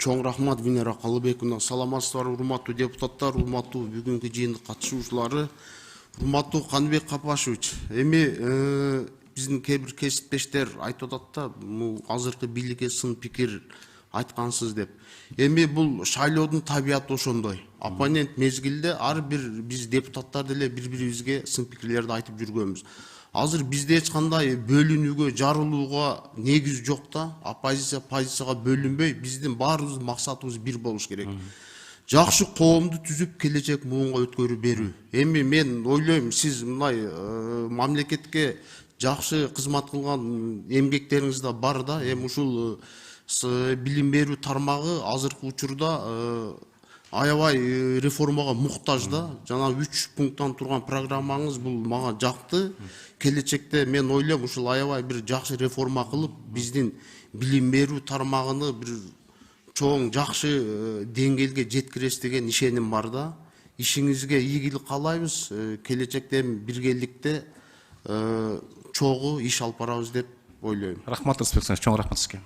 Чоң рахмат Венера Калыбековна. Саламатсыздар, урматтуу депутаттар, урматтуу бүгүнкү жыйындык катышуучулары, урматтуу Каныбек Капашевич. Эми биздин кээ бир кесиптештер айтып атат да, бул азыркы бийликке сын пикир айткансыз деп. Эми бул шайлоодун табияты ошондой. Оппонент мезгилде ар бир биз депутаттар деле бири-бирибизге сын пикирлерди айтып жүргөнбүз. Азыр бизде эч кандай бөлүнүүгө, жарылууга негиз жок да. Оппозиция позицияга бөлүнбөй, биздин баарыбыздын максатыбыз бир болуш керек. Жакшы коомду түзүп, келечек муунга өткөрүп берүү. Эми мен ойлойм, сиз мындай мамлекетке жакшы кызмат кылган эмгектериңиз да бар да. Эми ушул билим берүү тармагы азыркы учурда аябай реформага муктаж да. Жана 3 пункттан турган программаңыз бул мага жакты. Келечекте мен ойлойм, ушул аябай бир жакшы реформа кылып, биздин билим берүү тармагыны бир чоң жакшы деңгээлге жеткиресиз деген ишеним бар да. Ишиңизге ийгилик каалайбыз. Келечекте биргеликте чогуу иш алып барабыз деп ойлойм. Рахмат, Рысбек Саевич, чоң рахмат сизге.